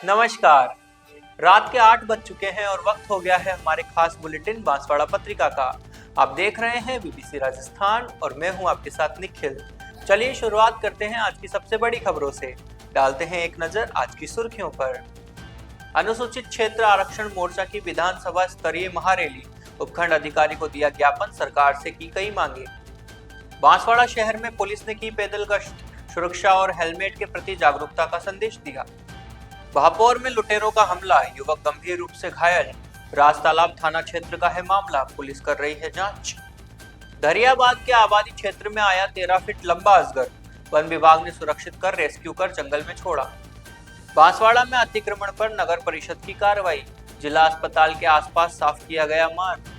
नमस्कार। रात के 8 बज चुके हैं और वक्त हो गया है हमारे खास बुलेटिन बांसवाड़ा पत्रिका का। आप देख रहे हैं बीबीसी राजस्थान और मैं हूं आपके साथ निखिल। चलिए शुरुआत करते हैं आज की सबसे बड़ी खबरों से। डालते हैं एक नजर आज की सुर्खियों पर। अनुसूचित क्षेत्र आरक्षण मोर्चा की विधानसभा स्तरीय महारैली, उपखंड अधिकारी को दिया ज्ञापन, सरकार से की कई मांगे। बांसवाड़ा शहर में पुलिस ने की पैदल गश्त, सुरक्षा और हेलमेट के प्रति जागरूकता का संदेश दिया। भापोर में लुटेरों का हमला, युवक गंभीर रूप से घायल। राजतालाब थाना क्षेत्र का है मामला, पुलिस कर रही है जांच। दरियाबाद के आबादी क्षेत्र में आया 13 फीट लंबा अजगर, वन विभाग ने सुरक्षित कर रेस्क्यू कर जंगल में छोड़ा। बांसवाड़ा में अतिक्रमण पर नगर परिषद की कार्रवाई, जिला अस्पताल के आसपास साफ किया गया मार्ग।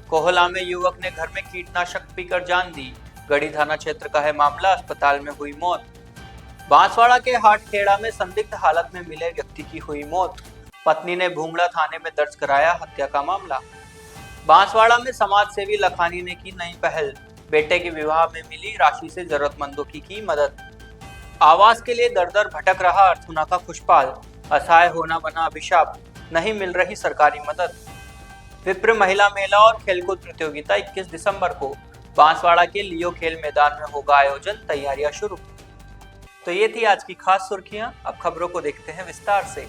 कोहला में युवक ने घर में कीटनाशक पीकर जान दी, गढ़ी थाना क्षेत्र का है मामला, अस्पताल में हुई मौत। बांसवाड़ा के हाटखेड़ा में संदिग्ध हालत में मिले व्यक्ति की हुई मौत, पत्नी ने भूंगड़ा थाने में दर्ज कराया हत्या का मामला। बांसवाड़ा में समाज सेवी लखानी ने की नई पहल, बेटे के विवाह में मिली राशि से जरूरतमंदों की मदद। आवास के लिए दर दर भटक रहा अर्थुना का खुशपाल, असहाय होना बना अभिशाप, नहीं मिल रही सरकारी मदद। विप्र महिला मेला और खेलकूद प्रतियोगिता 21 दिसंबर को बांसवाड़ा के लियो खेल मैदान में होगा आयोजन, तैयारियां शुरू। तो ये थी आज की खास सुर्खियां। अब खबरों को देखते हैं विस्तार से।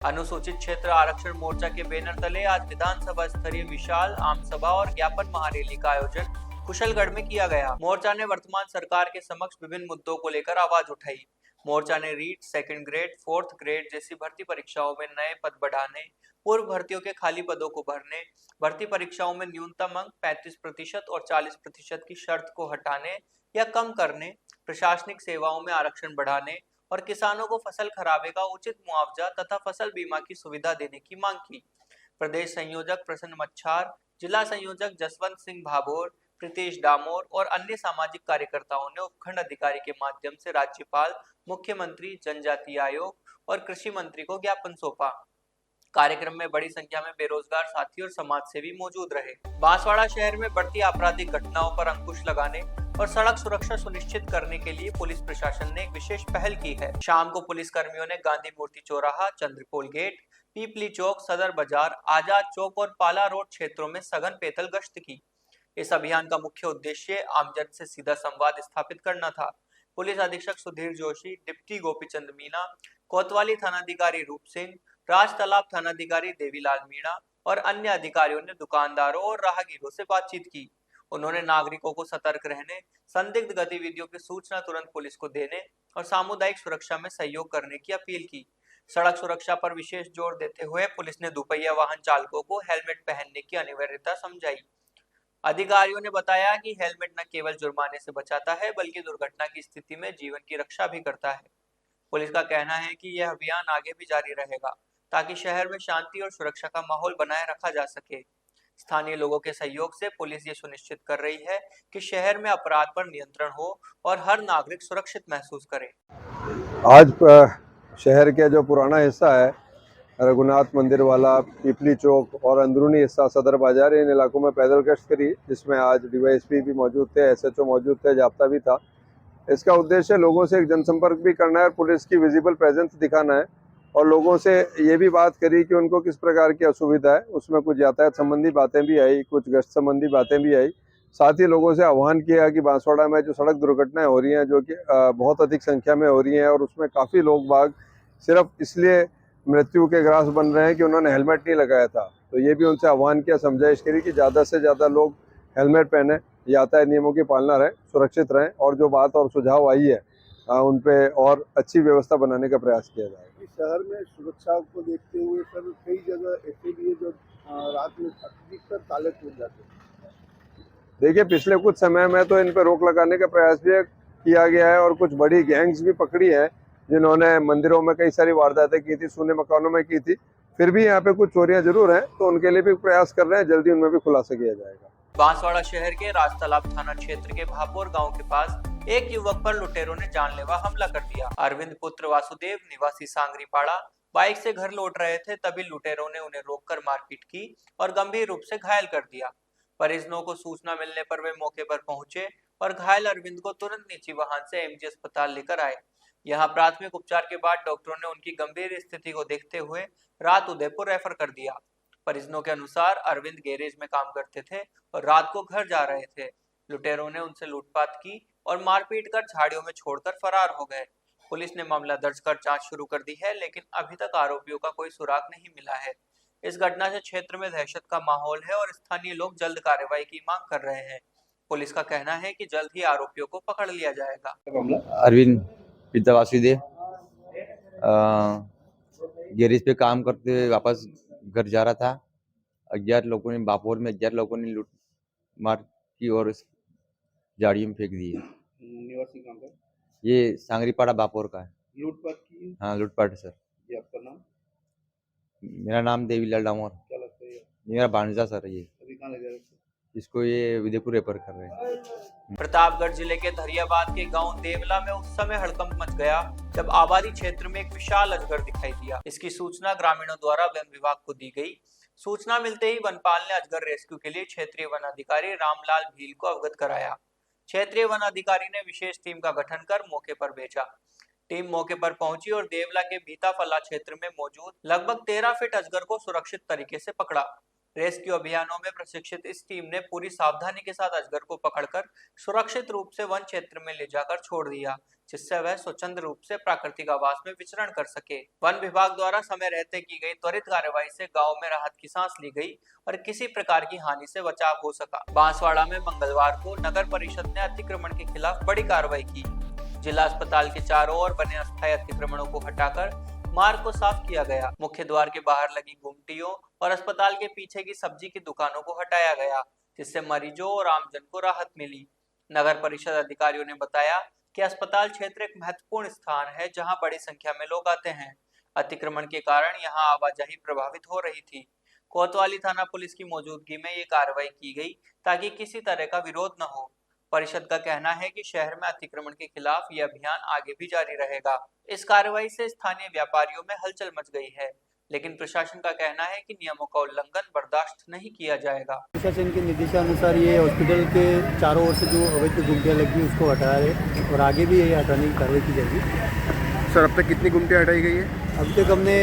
अनुसूचित क्षेत्र आरक्षण मोर्चा के बैनर तले आज विधानसभा स्तरीय विशाल आम सभा और ज्ञापन महारैली का आयोजन कुशलगढ़ में किया गया। मोर्चा ने वर्तमान सरकार के समक्ष विभिन्न मुद्दों को लेकर आवाज उठाई। मोर्चा ने REET, second grade, fourth grade जैसी भर्ती परीक्षाओं में नए पद बढ़ाने, पूर्व भर्तियों के खाली पदों को भरने, भर्ती परीक्षाओं में न्यूनतम अंक 35% और 40% की शर्त को हटाने या कम करने, प्रशासनिक सेवाओं में आरक्षण बढ़ाने और किसानों को फसल खराबे का उचित मुआवजा तथा फसल बीमा की सुविधा देने की मांग की। प्रदेश संयोजक प्रसन्न मच्छार, जिला संयोजक जसवंत सिंह भाभोर, प्रीतेश डामोर और अन्य सामाजिक कार्यकर्ताओं ने उपखंड अधिकारी के माध्यम से राज्यपाल, मुख्यमंत्री, जनजातीय आयोग और कृषि मंत्री को ज्ञापन सौंपा। कार्यक्रम में बड़ी संख्या में बेरोजगार साथी और समाज सेवी मौजूद रहे। बांसवाड़ा शहर में बढ़ती आपराधिक घटनाओं पर अंकुश लगाने और सड़क सुरक्षा सुनिश्चित करने के लिए पुलिस प्रशासन ने एक विशेष पहल की है। शाम को पुलिस कर्मियों ने गांधी मूर्ति चौराहा, चंद्रपोल गेट, पीपली चौक, सदर बाजार, आजाद चौक और पाला रोड क्षेत्रों में सघन पैदल गश्त की। इस अभियान का मुख्य उद्देश्य आमजन से सीधा संवाद स्थापित करना था। पुलिस अधीक्षक सुधीर जोशी, डिप्टी गोपीचंद मीणा, कोतवाली थानाधिकारी रूप सिंह, राज तालाब थानाधिकारी देवीलाल मीणा और अन्य अधिकारियों ने दुकानदारों और राहगीरों से बातचीत की। उन्होंने नागरिकों को सतर्क रहने, संदिग्ध गतिविधियों की सूचना तुरंत पुलिस को देने और सामुदायिक सुरक्षा में सहयोग करने की अपील की। सड़क सुरक्षा पर विशेष जोर देते हुए पुलिस ने दुपहिया वाहन चालकों को हेलमेट पहनने की अनिवार्यता समझाई। अधिकारियों ने बताया कि हेलमेट न केवल जुर्माने से बचाता है बल्कि दुर्घटना की स्थिति में जीवन की रक्षा भी करता है। पुलिस का कहना है कि यह अभियान आगे भी जारी रहेगा ताकि शहर में शांति और सुरक्षा का माहौल बनाए रखा जा सके। स्थानीय लोगों के सहयोग से पुलिस ये सुनिश्चित कर रही है कि शहर में अपराध पर नियंत्रण हो और हर नागरिक सुरक्षित महसूस करे। आज शहर के जो पुराना हिस्सा है, रघुनाथ मंदिर वाला, पीपली चौक और अंदरूनी हिस्सा सदर बाजार, इन इलाकों में पैदल गश्त करी, जिसमें आज डीवाईएसपी भी मौजूद थे, एसएचओ मौजूद थे, जाब्ता भी था। इसका उद्देश्य लोगों से एक जनसंपर्क भी करना है और पुलिस की विजिबल प्रेजेंस दिखाना है और लोगों से ये भी बात करी कि उनको किस प्रकार की असुविधा है। उसमें कुछ यातायात संबंधी बातें भी आई, कुछ गश्त संबंधी बातें भी आई। साथ ही लोगों से आह्वान किया कि बांसवाड़ा में जो सड़क दुर्घटनाएं हो रही हैं, जो कि बहुत अधिक संख्या में हो रही हैं और उसमें काफ़ी लोग बाग सिर्फ इसलिए मृत्यु के ग्रास बन रहे हैं कि उन्होंने हेलमेट नहीं लगाया था। तो ये भी उनसे आह्वान किया, समझाइश करी कि ज़्यादा से ज़्यादा लोग हेलमेट पहने, यातायात नियमों की पालना रहें, सुरक्षित रहें और जो बात और सुझाव आई है उन पे और अच्छी व्यवस्था बनाने का प्रयास किया जाए। शहर में सुरक्षा को देखते हुए सर कई जगह ऐसे भी है जो रात में अधिकतर ताले टूट जाते हैं। देखिए, पिछले कुछ समय में तो इन पर रोक लगाने का प्रयास भी किया गया है और कुछ बड़ी गैंग्स भी पकड़ी है जिन्होंने मंदिरों में कई सारी वारदातें की थी, सूने मकानों में की थी। फिर भी यहाँ पे कुछ चोरियां जरूर हैं, तो उनके लिए भी प्रयास कर रहे हैं, जल्दी उनमें भी खुलासा किया जाएगा। बांसवाड़ा शहर के राजतालाब थाना क्षेत्र के भापोर गांव के पास एक युवक पर लुटेरों ने जानलेवा हमला कर दिया। अरविंद पुत्र वासुदेव निवासी सांगरीपाड़ा बाइक से घर लौट रहे थे, तभी लुटेरों ने उन्हें रोककर मारपीट की और गंभीर रूप से घायल कर दिया। परिजनों को सूचना मिलने पर वे मौके पर पहुंचे और घायल अरविंद को तुरंत निजी वाहन से एमजी अस्पताल लेकर आए। यहाँ प्राथमिक उपचार के बाद डॉक्टरों ने उनकी गंभीर स्थिति को देखते हुए रात उदयपुर रेफर कर दिया। परिजनों के अनुसार अरविंद गैरेज में काम करते थे और रात को घर जा रहे थे। लुटेरों ने उनसे लूटपाट की और मारपीट कर झाड़ियों में छोड़कर फरार हो गए। पुलिस ने मामला दर्ज कर जांच शुरू कर दी है, लेकिन अभी तक आरोपियों का कोई सुराग नहीं मिला है। इस घटना से क्षेत्र में दहशत का माहौल है और स्थानीय लोग जल्द कार्रवाई की मांग कर रहे हैं। पुलिस का कहना है कि जल्द ही आरोपियों को पकड़ लिया जाएगा। अरविंद पिता वासुदेव गैरेज पे काम करते हुए वापस घर जा रहा था। अज्ञात लोगों ने बापोर में लूट मार की और झाड़ियों में फेंक दी है। निवासी कहाँ का? ये सांगरीपाड़ा बापोर का है। लूटपाट की है? हाँ, लूटपाट सर। ये आपका नाम? मेरा नाम देवीलाल डामोर। क्या लगता है? मेरा भांजा सर है ये। अभी कहाँ ले जा रहे थे? इसको ये उदयपुर रेफर कर रहे हैं। प्रतापगढ़ जिले के धरियाबाद के गांव देवला में उस समय हड़कंप मच गया जब आबादी क्षेत्र में एक विशाल अजगर दिखाई दिया। इसकी सूचना ग्रामीणों द्वारा वन विभाग को दी गई। सूचना मिलते ही वनपाल ने अजगर रेस्क्यू के लिए क्षेत्रीय वन अधिकारी रामलाल भील को अवगत कराया। क्षेत्रीय वन अधिकारी ने विशेष टीम का गठन कर मौके पर भेजा। टीम मौके पर पहुंची और देवला के बीताफला क्षेत्र में मौजूद लगभग 13 फीट अजगर को सुरक्षित तरीके से पकड़ा। रेस्क्यू अभियानों में प्रशिक्षित इस टीम ने पूरी सावधानी के साथ अजगर को पकड़कर सुरक्षित रूप से वन क्षेत्र में ले जाकर छोड़ दिया, जिससे वह स्वच्छंद रूप से प्राकृतिक आवास में विचरण कर सके। वन विभाग द्वारा समय रहते की गई त्वरित कार्रवाई से गांव में राहत की सांस ली गई और किसी प्रकार की हानि से बचाव हो सका। बांसवाड़ा में मंगलवार को नगर परिषद ने अतिक्रमण के खिलाफ बड़ी कार्रवाई की। जिला अस्पताल के चारों ओर बने अस्थायी अतिक्रमणों को हटाकर मार्ग को साफ किया गया। मुख्य द्वार के बाहर लगी गुमटियों और अस्पताल के पीछे की सब्जी की दुकानों को हटाया गया, जिससे मरीजों और आमजन को राहत मिली। नगर परिषद अधिकारियों ने बताया कि अस्पताल क्षेत्र एक महत्वपूर्ण स्थान है जहां बड़ी संख्या में लोग आते हैं। अतिक्रमण के कारण यहां आवाजाही प्रभावित हो रही थी। कोतवाली थाना पुलिस की मौजूदगी में ये कार्रवाई की गई ताकि किसी तरह का विरोध न हो। परिषद का कहना है कि शहर में अतिक्रमण के खिलाफ यह अभियान आगे भी जारी रहेगा। इस कार्रवाई से स्थानीय व्यापारियों में हलचल मच गई है, लेकिन प्रशासन का कहना है कि नियमों का उल्लंघन बर्दाश्त नहीं किया जाएगा। प्रशासन के निर्देशानुसार ये हॉस्पिटल के चारों ओर से जो अवैध गुमटियाँ लगी उसको हटा रहे और आगे भी ये हटाने की कार्रवाई की जाएगी। सर, अब तक कितनी गुमटियाँ हटाई गई है? अभी तक हमने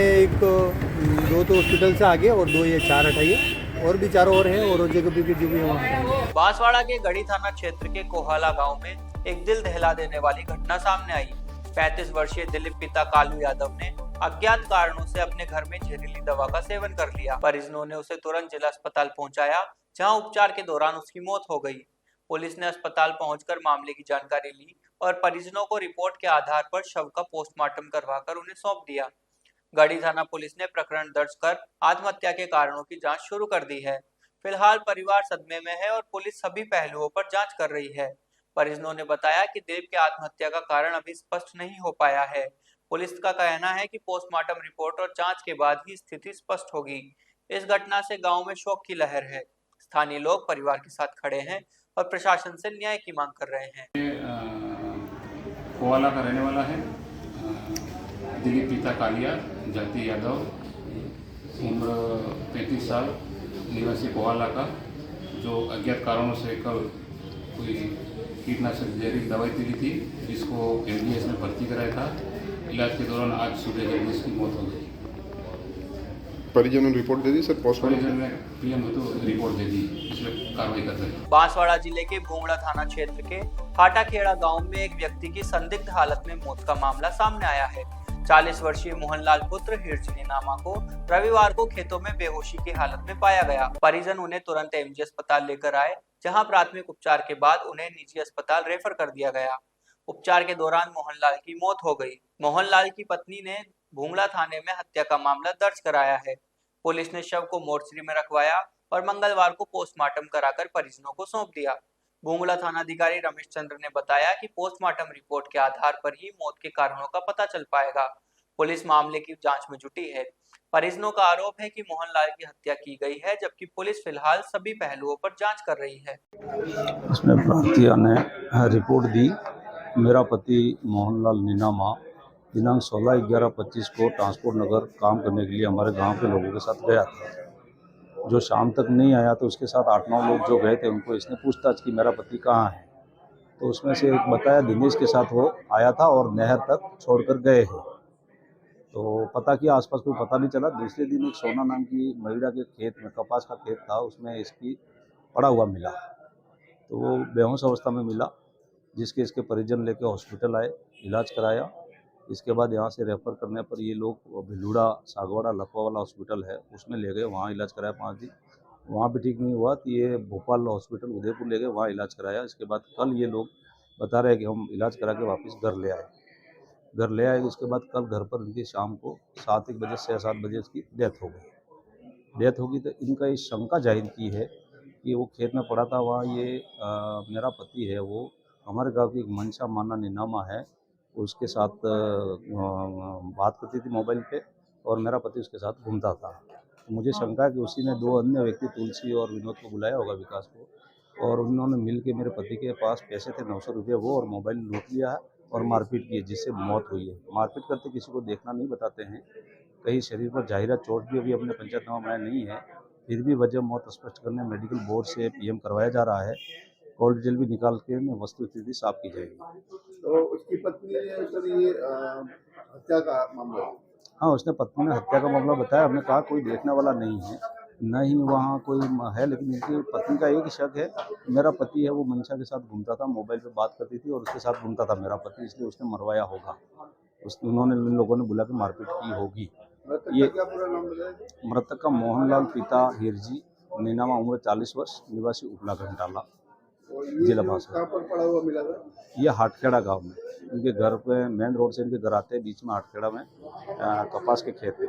दो तो हॉस्पिटल से आगे और 2 ये 4 हटाई है और भी चारों ओर है और जगह भी जो भी वहाँ। बांसवाड़ा के गढ़ी थाना क्षेत्र के कोहाला गांव में एक दिल दहला देने वाली घटना सामने आई। 35 वर्षीय दिलीप पिता कालू यादव ने अज्ञात कारणों से अपने घर में जहरीली दवा का सेवन कर लिया। परिजनों ने उसे तुरंत जिला अस्पताल पहुंचाया, जहां उपचार के दौरान उसकी मौत हो गई। पुलिस ने अस्पताल पहुंचकर मामले की जानकारी ली और परिजनों को रिपोर्ट के आधार पर शव का पोस्टमार्टम करवाकर उन्हें सौंप दिया। गढ़ी थाना पुलिस ने प्रकरण दर्ज कर आत्महत्या के कारणों की जांच शुरू कर दी है। फिलहाल परिवार सदमे में है और पुलिस सभी पहलुओं पर जांच कर रही है। परिजनों ने बताया कि दिलीप की आत्महत्या का कारण अभी स्पष्ट नहीं हो पाया है। पुलिस का कहना है कि पोस्टमार्टम रिपोर्ट और जांच के बाद ही स्थिति स्पष्ट होगी। इस घटना से गांव में शोक की लहर है। स्थानीय लोग परिवार के साथ खड़े हैं और प्रशासन से न्याय की मांग कर रहे हैं। कोवाला का रहने वाला है दिलीप पिता कालिया जाति यादव, उम्र 35 साल, निवासी कोवाला का, जो अज्ञात कारणों से कल कोई कीटनाशक जहरीली दवाई पी ली थी, जिसको एमडीएस में भर्ती कराया था। इलाज के दौरान आज सुबह जल्दी इसकी मौत हो गई। परिजनों ने रिपोर्ट दे दी सर? परिजन ने पीएम तो रिपोर्ट दे दी, इसमें कार्रवाई कर रहे हैं। बांसवाड़ा जिले के भूंगड़ा थाना क्षेत्र के हाटाखेड़ा गांव में एक व्यक्ति की संदिग्ध हालत में मौत का मामला सामने आया है। 40 वर्षीय मोहनलाल पुत्र हिरचनी नामा को रविवार को खेतों में बेहोशी की हालत में पाया गया। परिजन उन्हें तुरंत एमजी अस्पताल लेकर आए, जहां प्राथमिक उपचार के बाद उन्हें निजी अस्पताल रेफर कर दिया गया। उपचार के दौरान मोहनलाल की मौत हो गई। मोहनलाल की पत्नी ने भूंगड़ा थाने में हत्या का मामला दर्ज कराया है। पुलिस ने शव को मोर्चरी में रखवाया और मंगलवार को पोस्टमार्टम कराकर परिजनों को सौंप दिया। भूंगड़ा थानाधिकारी रमेश चंद्र ने बताया कि पोस्टमार्टम रिपोर्ट के आधार पर ही मौत के कारणों का पता चल पाएगा। पुलिस मामले की जांच में जुटी है। परिजनों का आरोप है कि मोहनलाल की हत्या की गई है, जबकि पुलिस फिलहाल सभी पहलुओं पर जांच कर रही है। इसमें प्रांतीय ने रिपोर्ट दी। मेरा पति मोहनलाल नीनामा दिनांक 16/11/25 को ट्रांसपोर्ट नगर काम करने के लिए हमारे गांव के लोगों के साथ गया था। जो शाम तक नहीं आया तो उसके साथ 8-9 लोग जो गए थे, उनको इसने पूछताछ की मेरा पति कहाँ है। तो उसमें से एक बताया दिनेश के साथ वो आया था और नहर तक छोड़कर गए हैं। तो पता किया, आसपास कोई पता नहीं चला। दूसरे दिन एक सोना नाम की महिला के खेत में, कपास का खेत था, उसमें इसकी पड़ा हुआ मिला। तो वो बेहोश अवस्था में मिला, जिसके इसके परिजन लेके हॉस्पिटल आए, इलाज कराया। इसके बाद यहाँ से रेफ़र करने पर ये लोग भिलूड़ा, सागवाड़ा, लखवा वाला हॉस्पिटल है, उसमें ले गए। वहाँ इलाज कराया 5 दिन। वहाँ भी ठीक नहीं हुआ तो ये भोपाल हॉस्पिटल उदयपुर ले गए, वहाँ इलाज कराया। इसके बाद कल ये लोग बता रहे हैं कि हम इलाज करा के वापस घर ले आए। घर ले आए, उसके बाद कल घर पर इनकी शाम को 7-1 बजे से 7 बजे इसकी डेथ हो गई। डेथ होगी तो इनका ये शंका जाहिर की है कि वो खेत में पड़ा था। वहाँ ये मेरा पति है, वो हमारे गांव की एक मनसा माना निनामा है, उसके साथ बात करती थी मोबाइल पे और मेरा पति उसके साथ घूमता था। तो मुझे शंका है कि उसी ने 2 अन्य व्यक्ति तुलसी और विनोद को बुलाया होगा, विकास को, और उन्होंने मिल के मेरे पति के पास पैसे थे 900 रुपये, वो और मोबाइल लूट लिया है और मारपीट की है, जिससे मौत हुई है। मारपीट करते किसी को देखना नहीं बताते हैं। कहीं शरीर पर जाहिरा चोट भी अभी अपने पंचायतनामा बनाया नहीं है, फिर भी वजह मौत स्पष्ट करने मेडिकल बोर्ड से पीएम करवाया जा रहा है। कॉल डिटेल भी निकाल के वस्तु स्थिति साफ की जाएगी। तो उसकी पत्नी ने सर ये हत्या का मामला, हाँ, उसने पत्नी ने हत्या का मामला बताया। हमने कहा कोई देखने वाला नहीं है, न ही वहाँ कोई है, लेकिन इनकी पत्नी का एक ही शक है, मेरा पति है वो मनसा के साथ घूमता था, मोबाइल पे बात करती थी और उसके साथ घूमता था मेरा पति, इसलिए उसने मरवाया होगा। उन्होंने इन लोगों ने बुला के मारपीट की होगी। मृतक ये का क्या पूरा नाम बताया? मृतक का मोहनलाल पिता हिरजी, नीनामा, उम्र 40 वर्ष, निवासी उपला घंटाला, और ये जिला जो बांसवाड़ा। कहाँ पर पड़ा हुआ मिला था? ये हाटखेड़ा गांव में, इनके घर पे मेन रोड से इनके घर आते हैं, बीच में हाटखेड़ा में कपास के खेत है।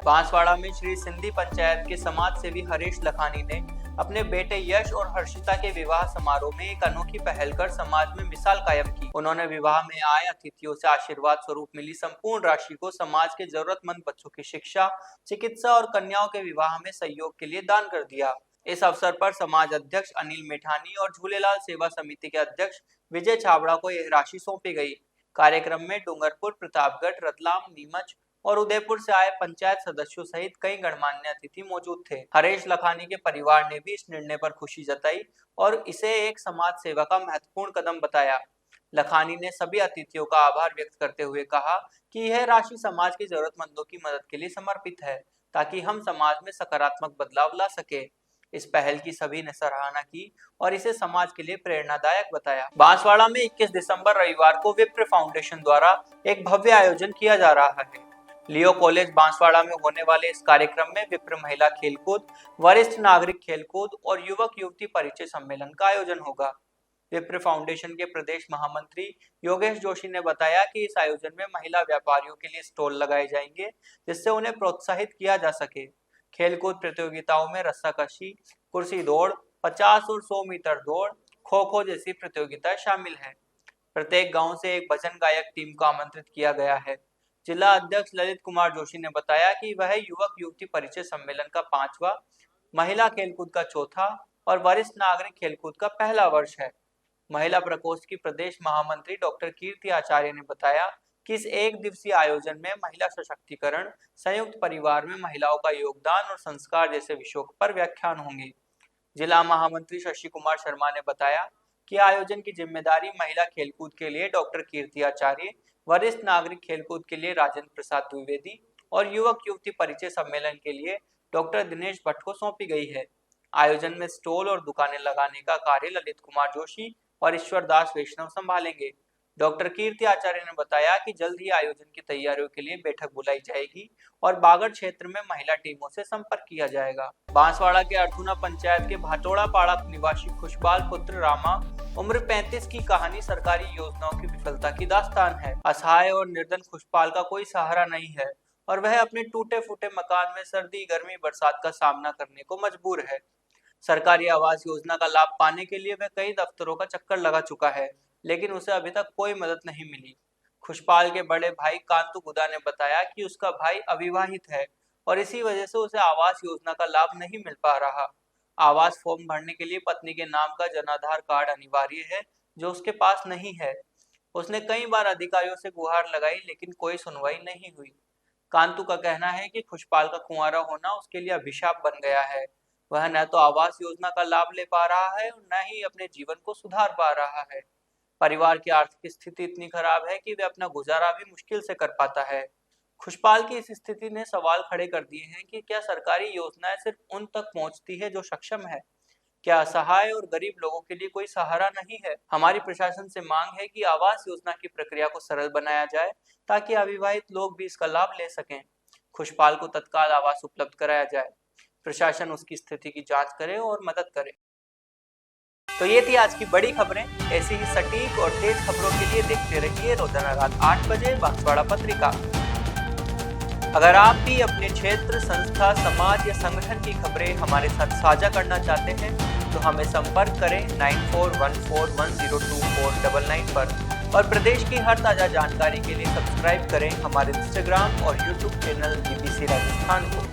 बांसवाड़ा में श्री सिंधी पंचायत के समाज सेवी हरीश लखानी ने अपने बेटे यश और हर्षिता के विवाह समारोह में एक अनोखी पहल कर समाज में मिसाल कायम की। उन्होंने विवाह में आए अतिथियों से आशीर्वाद स्वरूप मिली संपूर्ण राशि को समाज के जरूरतमंद बच्चों की शिक्षा, चिकित्सा और कन्याओं के विवाह में सहयोग के लिए दान कर दिया। इस अवसर पर समाज अध्यक्ष अनिल मेठानी और झूलेलाल सेवा समिति के अध्यक्ष विजय छाबड़ा को यह राशि सौंपी गई। कार्यक्रम में डूंगरपुर, प्रतापगढ़, रतलाम, नीमच और उदयपुर से आए पंचायत सदस्यों सहित कई गणमान्य अतिथि मौजूद थे। हरीश लखानी के परिवार ने भी इस निर्णय पर खुशी जताई और इसे एक समाज सेवा का महत्वपूर्ण कदम बताया। लखानी ने सभी अतिथियों का आभार व्यक्त करते हुए कहा कि यह राशि समाज के जरूरतमंदों की मदद के लिए समर्पित है, ताकि हम समाज में सकारात्मक बदलाव ला सके। इस पहल की सभी ने सराहना की और इसे समाज के लिए प्रेरणादायक बताया। बांसवाड़ा में 21 दिसंबर रविवार को विप्र फाउंडेशन द्वारा एक भव्य आयोजन किया जा रहा है। लियो कॉलेज बांसवाड़ा में होने वाले इस कार्यक्रम में विप्र महिला खेलकूद, वरिष्ठ नागरिक खेलकूद और युवक युवती परिचय सम्मेलन का आयोजन होगा। विप्र फाउंडेशन के प्रदेश महामंत्री योगेश जोशी ने बताया कि इस आयोजन में महिला व्यापारियों के लिए स्टॉल लगाए जाएंगे, जिससे उन्हें प्रोत्साहित किया जा सके। खेलकूद प्रतियोगिताओं में रस्साकशी, कुर्सी दौड़, 50 और 100 मीटर दौड़, खो खो जैसी प्रतियोगिताएं शामिल हैं। प्रत्येक गांव से एक भजन गायक टीम को आमंत्रित किया गया है। जिला अध्यक्ष ललित कुमार जोशी ने बताया कि वह युवक युवती परिचय सम्मेलन का 5वां, महिला खेलकूद का 4था और वरिष्ठ नागरिक खेलकूद का पहला वर्ष है। महिला प्रकोष्ठ की प्रदेश महामंत्री डॉक्टर कीर्ति आचार्य ने बताया कि इस एक दिवसीय आयोजन में महिला सशक्तिकरण, संयुक्त परिवार में महिलाओं का योगदान और संस्कार जैसे विषयों पर व्याख्यान होंगे। जिला महामंत्री शशि कुमार शर्मा ने बताया कि आयोजन की जिम्मेदारी महिला खेलकूद के लिए डॉक्टर कीर्ति आचार्य, वरिष्ठ नागरिक खेलकूद के लिए राजेंद्र प्रसाद द्विवेदी और युवक युवती परिचय सम्मेलन के लिए डॉक्टर दिनेश भट्ट को सौंपी गई है। आयोजन में स्टॉल और दुकानें लगाने का कार्य ललित कुमार जोशी और ईश्वर दास वैष्णव संभालेंगे। डॉक्टर कीर्ति आचार्य ने बताया कि जल्द ही आयोजन की तैयारियों के लिए बैठक बुलाई जाएगी और बागड़ क्षेत्र में महिला टीमों से संपर्क किया जाएगा। बांसवाड़ा के अर्थुना पंचायत के भाटोड़ा पाड़ा निवासी खुशबाल पुत्र रामा उम्र 35 की कहानी सरकारी योजनाओं की विफलता की दास्तान है। असहाय और निर्धन खुशपाल का कोई सहारा नहीं है और वह अपने टूटे फूटे मकान में सर्दी, गर्मी, बरसात का सामना करने को मजबूर है। सरकारी आवास योजना का लाभ पाने के लिए वह कई दफ्तरों का चक्कर लगा चुका है, लेकिन उसे अभी तक कोई मदद नहीं मिली। खुशपाल के बड़े भाई कांतु गुदा ने बताया कि उसका भाई अविवाहित है और इसी वजह से उसे आवास योजना का लाभ नहीं मिल पा रहा। आवास फॉर्म भरने के लिए पत्नी के नाम का जनाधार कार्ड अनिवार्य है, जो उसके पास नहीं है। उसने कई बार अधिकारियों से गुहार लगाई, लेकिन कोई सुनवाई नहीं हुई। कांतु का कहना है कि खुशपाल का कुंवारा होना उसके लिए अभिशाप बन गया है। वह न तो आवास योजना का लाभ ले पा रहा है और न ही अपने जीवन को सुधार पा रहा है। परिवार की आर्थिक स्थिति इतनी खराब है कि वे अपना गुजारा भी मुश्किल से कर पाता है। खुशपाल की इस स्थिति ने सवाल खड़े कर दिए हैं कि क्या सरकारी योजनाएं सिर्फ उन तक पहुंचती है जो सक्षम है? क्या असहाय और गरीब लोगों के लिए कोई सहारा नहीं है? हमारी प्रशासन से मांग है कि आवास योजना की प्रक्रिया को सरल बनाया जाए ताकि अविवाहित लोग भी इसका लाभ ले सकें। खुशपाल को तत्काल आवास उपलब्ध कराया जाए। प्रशासन उसकी स्थिति की जांच करे और मदद करे। तो ये थी आज की बड़ी खबरें। ऐसी ही सटीक और तेज खबरों के लिए देखते रहिए रोजाना रात 8 बजे बांसवाड़ा पत्रिका। अगर आप भी अपने क्षेत्र, संस्था, समाज या संगठन की खबरें हमारे साथ साझा करना चाहते हैं तो हमें संपर्क करें 9414102499 पर और प्रदेश की हर ताजा जानकारी के लिए सब्सक्राइब करें हमारे इंस्टाग्राम और यूट्यूब चैनल बीबीसी राजस्थान को।